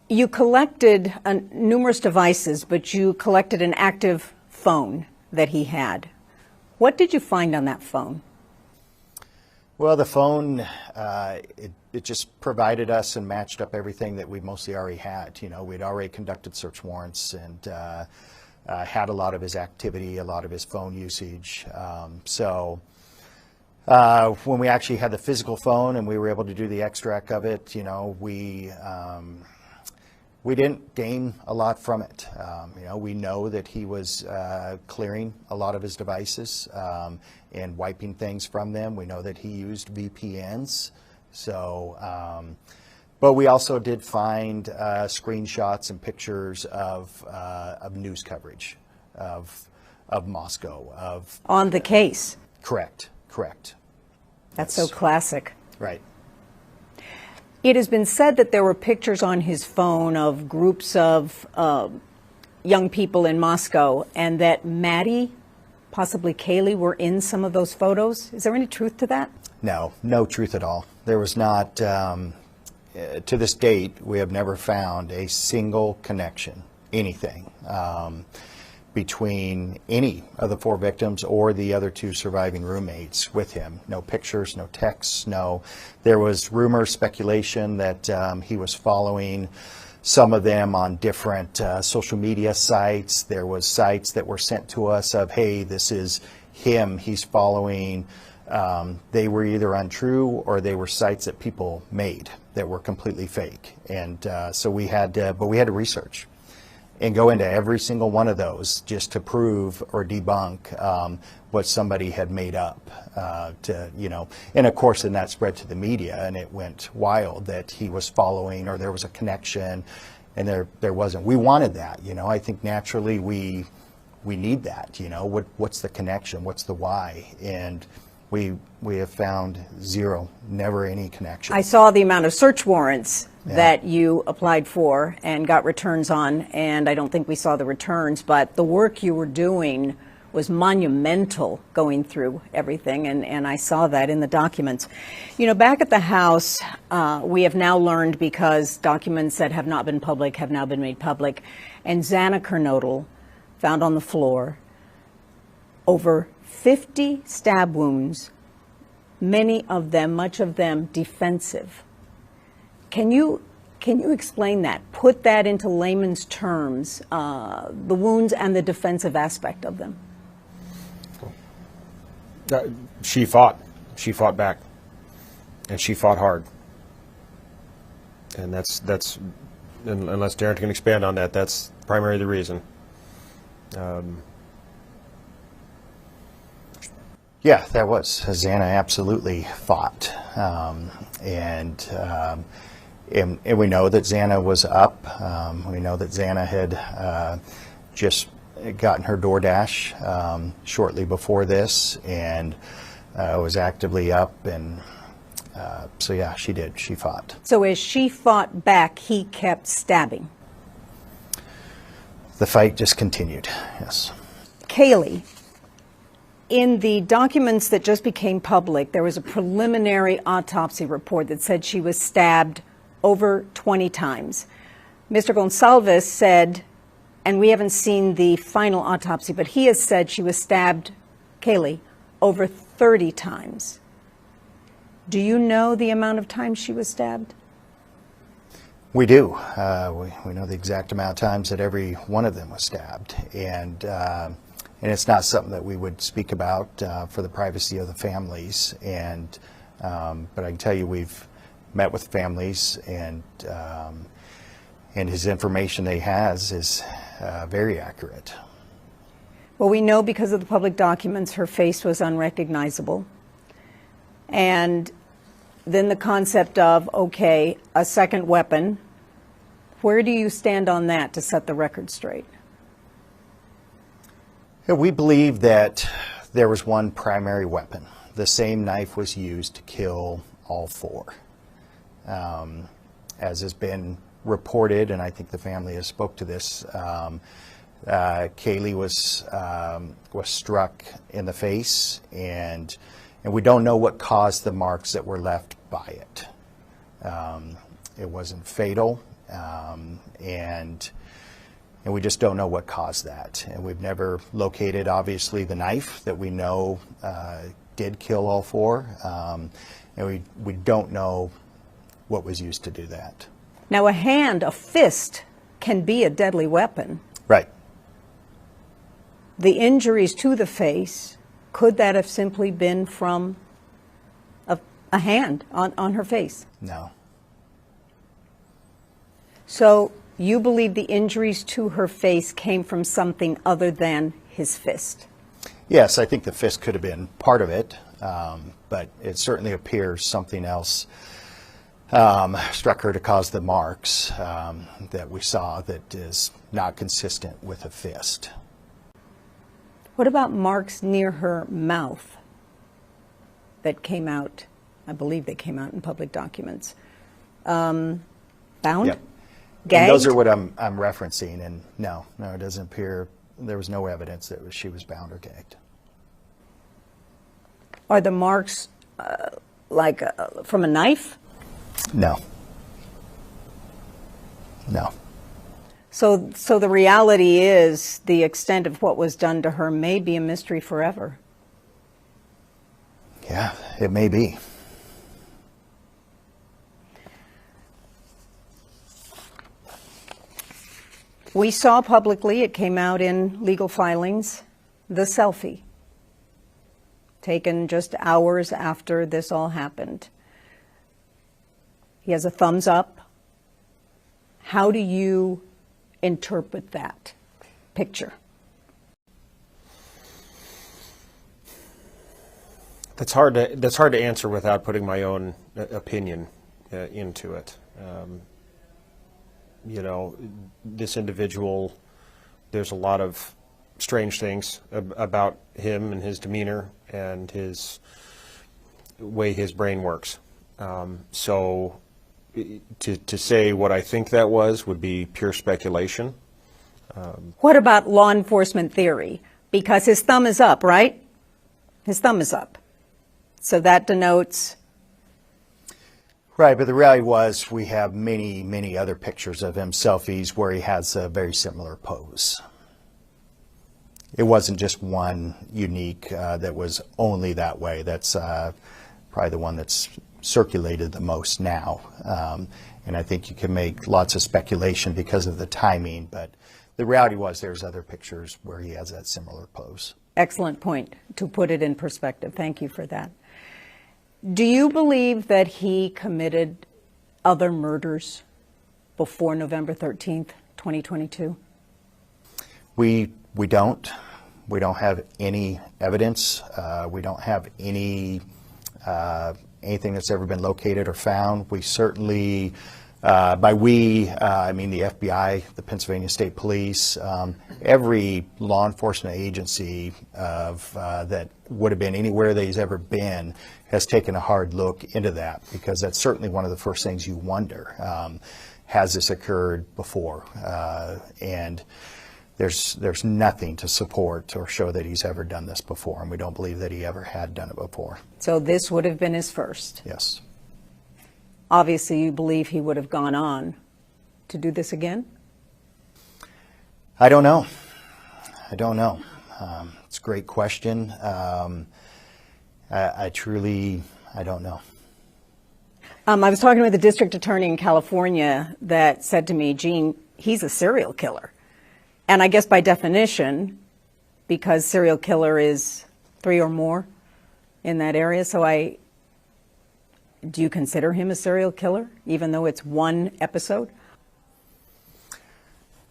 You collected numerous devices, but you collected an active phone that he had. What did you find on that phone? Well, the phone, it just provided us and matched up everything that we mostly already had. You know, we'd already conducted search warrants and had a lot of his activity, a lot of his phone usage. When we actually had the physical phone and we were able to do the extract of it, you know, we didn't gain a lot from it. You know, we know that he was clearing a lot of his devices and wiping things from them. We know that he used VPNs. So, but we also did find screenshots and pictures of news coverage of Moscow. On the case? Correct. That's so classic. Right. It has been said that there were pictures on his phone of groups of young people in Moscow, and that Maddie, possibly Kaylee, were in some of those photos. Is there any truth to that? No truth at all. There was not, to this date, we have never found a single connection, anything, between any of the 4 victims or the other 2 surviving roommates with him. No pictures, no texts, no. There was rumor, speculation that he was following some of them on different social media sites. There was sites that were sent to us of, hey, this is him, he's following. They were either untrue or they were sites that people made that were completely fake. And so we had to research and go into every single one of those just to prove or debunk what somebody had made up. You know, and of course, then that spread to the media, and it went wild that he was following or there was a connection, and there wasn't. We wanted that, you know. I think naturally we need that. You know, what's the connection? What's the why? And we have found zero, never any connection. I saw the amount of search warrants that you applied for and got returns on, and I don't think we saw the returns, but the work you were doing was monumental, going through everything, and I saw that in the documents. You know, back at the house, we have now learned, because documents that have not been public have now been made public, and Xana Kernodle found on the floor over 50 stab wounds, many of them, much of them, defensive. Can you explain that? Put that into layman's terms, the wounds and the defensive aspect of them. She fought back, and she fought hard. And that's unless Darren can expand on that, that's primarily the reason. Yeah, that was. Xana absolutely fought. And we know that Xana was up. We know that Xana had just gotten her DoorDash shortly before this, and was actively up. And so, yeah, she did. She fought. So as she fought back, he kept stabbing? The fight just continued, yes. Kaylee, in the documents that just became public, there was a preliminary autopsy report that said she was stabbed over 20 times. Mr. Goncalves said, and we haven't seen the final autopsy, but he has said she was stabbed, Kaylee, over 30 times. Do you know the amount of times she was stabbed? We do. We know the exact amount of times that every one of them was stabbed. And it's not something that we would speak about for the privacy of the families. And but I can tell you, we've met with families, and his information that he has is very accurate. Well, we know because of the public documents her face was unrecognizable. And then the concept of, okay, a second weapon. Where do you stand on that to set the record straight? Yeah, we believe that there was one primary weapon. The same knife was used to kill all 4. As has been reported, and I think the family has spoke to this, Kaylee was struck in the face, and we don't know what caused the marks that were left by it. It wasn't fatal. and we just don't know what caused that. And we've never located, obviously, the knife that we know did kill all four, and we don't know what was used to do that. Now, a fist can be a deadly weapon. Right. The injuries to the face, could that have simply been from a hand on her face? No. So you believe the injuries to her face came from something other than his fist? Yes, I think the fist could have been part of it, but it certainly appears something else struck her to cause the marks that we saw that is not consistent with a fist. What about marks near her mouth that came out? I believe they came out in public documents. Bound? Yep. Gagged? And those are what I'm referencing, and no, it doesn't appear, there was no evidence that she was bound or gagged. Are the marks from a knife? No. No. So the reality is the extent of what was done to her may be a mystery forever. Yeah, it may be. We saw publicly, it came out in legal filings, the selfie taken just hours after this all happened. He has a thumbs up. How do you interpret that picture? That's hard to answer without putting my own opinion into it. You know, this individual, there's a lot of strange things about him and his demeanor and his way his brain works. So to say what I think that was would be pure speculation. What about law enforcement theory? Because his thumb is up, right? His thumb is up. So that denotes... Right, but the reality was we have many, many other pictures of him, selfies, where he has a very similar pose. It wasn't just one unique that was only that way. That's probably the one that's circulated the most now. And I think you can make lots of speculation because of the timing, but the reality was there's other pictures where he has that similar pose. Excellent point to put it in perspective. Thank you for that. Do you believe that he committed other murders before November 13th, 2022? We don't. We don't have any evidence. We don't have any anything that's ever been located or found. We certainly, by we, I mean the FBI, the Pennsylvania State Police, every law enforcement agency that would have been anywhere that he's ever been has taken a hard look into that, because that's certainly one of the first things you wonder. Has this occurred before? And there's nothing to support or show that he's ever done this before, and we don't believe that he ever had done it before. So this would have been his first? Yes. Obviously, you believe he would have gone on to do this again? I don't know. I don't know. It's a great question. I don't know. I was talking with a district attorney in California that said to me, Gene, he's a serial killer. And I guess by definition, because serial killer is 3 or more in that area, do you consider him a serial killer, even though it's one episode?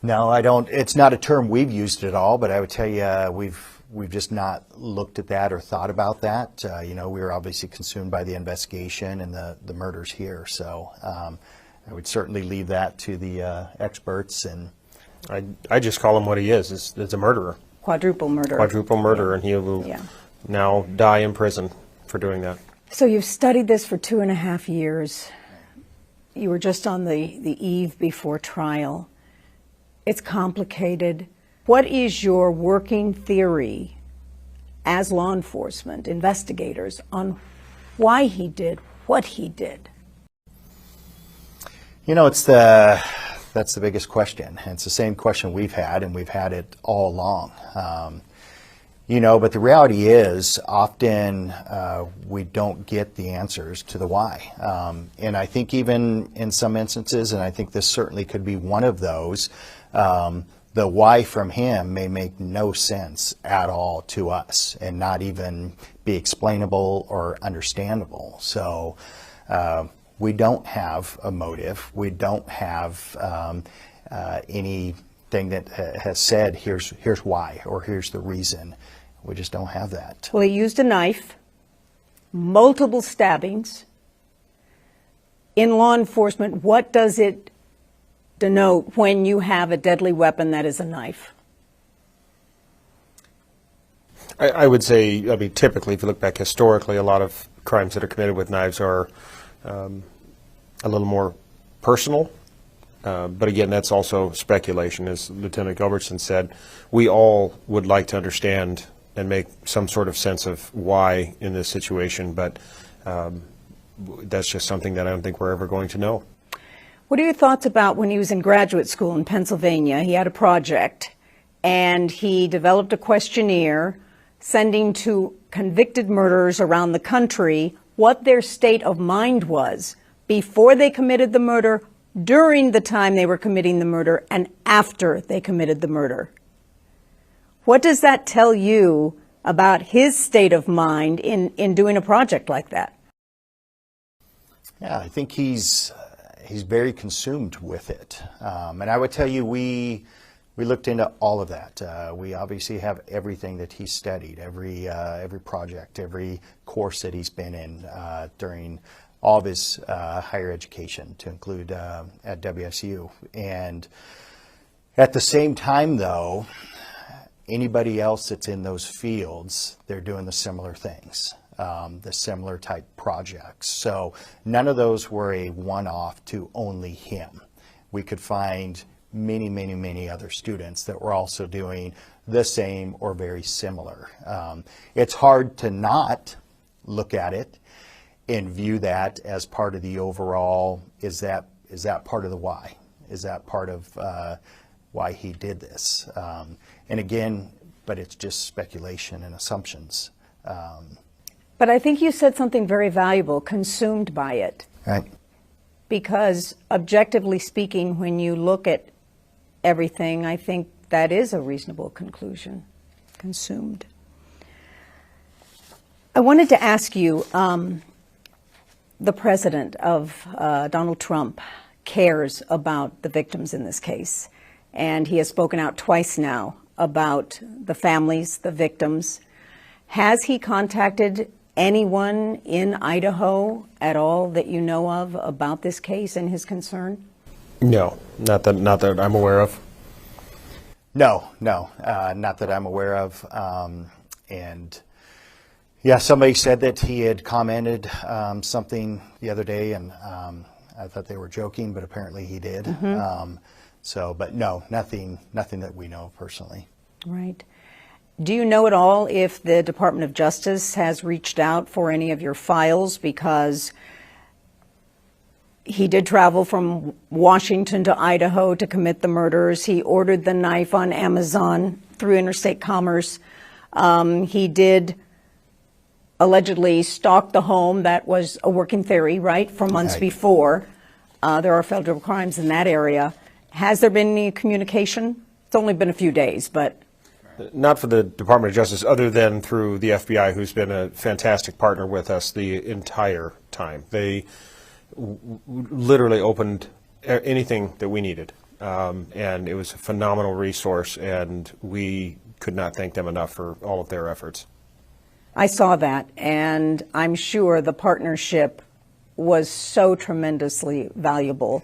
No, I don't. It's not a term we've used at all, but I would tell you we've just not looked at that or thought about that. You know, we were obviously consumed by the investigation and the murders here, so I would certainly leave that to the experts. And I just call him what he is. It's a murderer. Quadruple murder. Quadruple murder, and he will now die in prison for doing that. So you've studied this for 2.5 years. You were just on the eve before trial. It's complicated. What is your working theory as law enforcement investigators on why he did what he did? You know, it's the That's the biggest question. And it's the same question we've had, and we've had it all along. But the reality is often we don't get the answers to the why. And I think even in some instances, and I think this certainly could be one of those, the why from him may make no sense at all to us and not even be explainable or understandable. So we don't have a motive. We don't have anything that has said, here's why, or here's the reason. We just don't have that. Well, he used a knife, multiple stabbings. In law enforcement, what does it denote when you have a deadly weapon that is a knife? I would say, typically, if you look back historically, a lot of crimes that are committed with knives are a little more personal. But again, that's also speculation. As Lieutenant Gilbertson said, we all would like to understand and make some sort of sense of why in this situation, but that's just something that I don't think we're ever going to know. What are your thoughts about when he was in graduate school in Pennsylvania? He had a project, and he developed a questionnaire sending to convicted murderers around the country what their state of mind was before they committed the murder, during the time they were committing the murder, and after they committed the murder. What does that tell you about his state of mind in doing a project like that? Yeah, I think he's very consumed with it. And I would tell you, we looked into all of that. We obviously have everything that he studied, every project, every course that he's been in during all of his higher education, to include at WSU. And at the same time, though, anybody else that's in those fields, they're doing the similar things, the similar type projects. So none of those were a one-off to only him. We could find many, many, many other students that were also doing the same or very similar. It's hard to not look at it and view that as part of the overall, is that part of the why? Is that part of why he did this? And again, but it's just speculation and assumptions. But I think you said something very valuable, consumed by it. Right. Because objectively speaking, when you look at everything, I think that is a reasonable conclusion, consumed. I wanted to ask you, the president of Donald Trump cares about the victims in this case, and he has spoken out twice now about the families, the victims. Has he contacted anyone in Idaho at all that you know of about this case and his concern? No, not that I'm aware of. No, not that I'm aware of. And yeah, somebody said that he had commented something the other day, and I thought they were joking, but apparently he did. Mm-hmm. But no, nothing that we know personally. Right. Do you know at all if the Department of Justice has reached out for any of your files? Because he did travel from Washington to Idaho to commit the murders. He ordered the knife on Amazon through interstate commerce. He did allegedly stalk the home. That was a working theory, right, for months before. There are federal crimes in that area. Has there been any communication? It's only been a few days, but... Not for the Department of Justice, other than through the FBI, who's been a fantastic partner with us the entire time. They literally opened anything that we needed, and it was a phenomenal resource, and we could not thank them enough for all of their efforts. I saw that, and I'm sure the partnership was so tremendously valuable.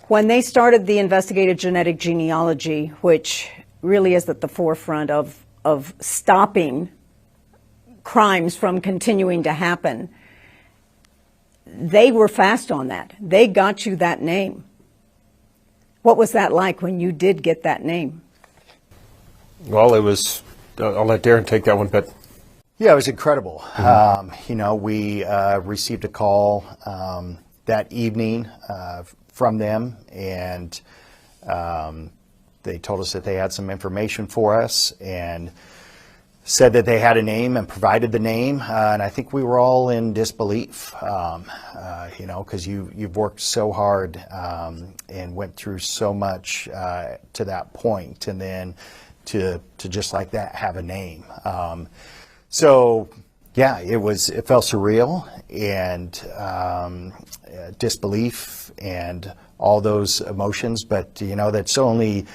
When they started the investigative genetic genealogy, which really is at the forefront of stopping crimes from continuing to happen, they were fast on that. They got you that name. What was that like when you did get that name? Well, it was, I'll let Darren take that one, but... Yeah, it was incredible. Mm-hmm. We received a call that evening from them, and they told us that they had some information for us and said that they had a name and provided the name, and I think we were all in disbelief, you know, because you've worked so hard and went through so much to that point, and then to just like that have a name. So yeah, it felt surreal, and disbelief and all those emotions, but you know, that's only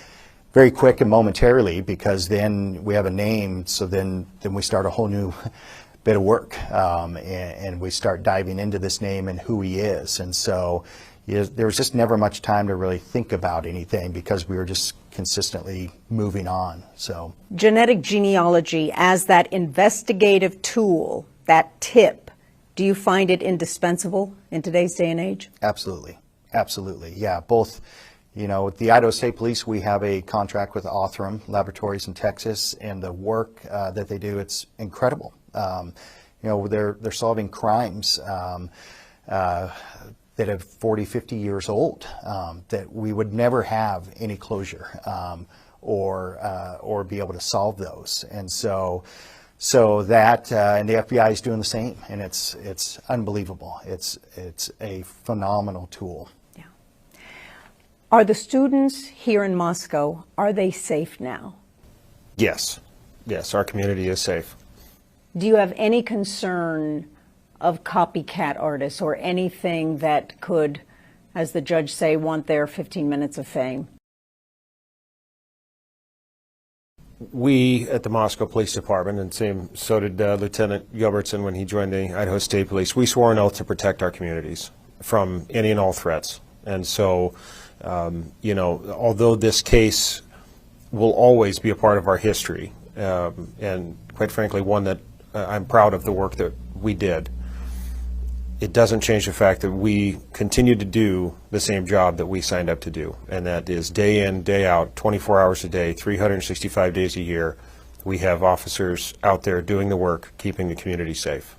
very quick and momentarily, because then we have a name, so then we start a whole new bit of work, and we start diving into this name and who he is. And so there was just never much time to really think about anything, because we were just consistently moving on. So genetic genealogy as that investigative tool, that tip, do you find it indispensable in today's day and age? Absolutely. Absolutely. Yeah, both. You know, with the Idaho State Police, we have a contract with Othram Laboratories in Texas, and the work that they do, it's incredible. You know, they're solving crimes that are 40, 50 years old, that we would never have any closure or be able to solve those. And so that and the FBI is doing the same, and it's unbelievable. It's a phenomenal tool. Are the students here in Moscow, are they safe now? Yes. Yes, our community is safe. Do you have any concern of copycat artists or anything that could, as the judge say, want their 15 minutes of fame? We at the Moscow Police Department, and so did Lieutenant Gilbertson when he joined the Idaho State Police, we swore an oath to protect our communities from any and all threats. And so, you know, although this case will always be a part of our history, and quite frankly, one that I'm proud of the work that we did, it doesn't change the fact that we continue to do the same job that we signed up to do, and that is day in, day out, 24 hours a day, 365 days a year. We have officers out there doing the work, keeping the community safe.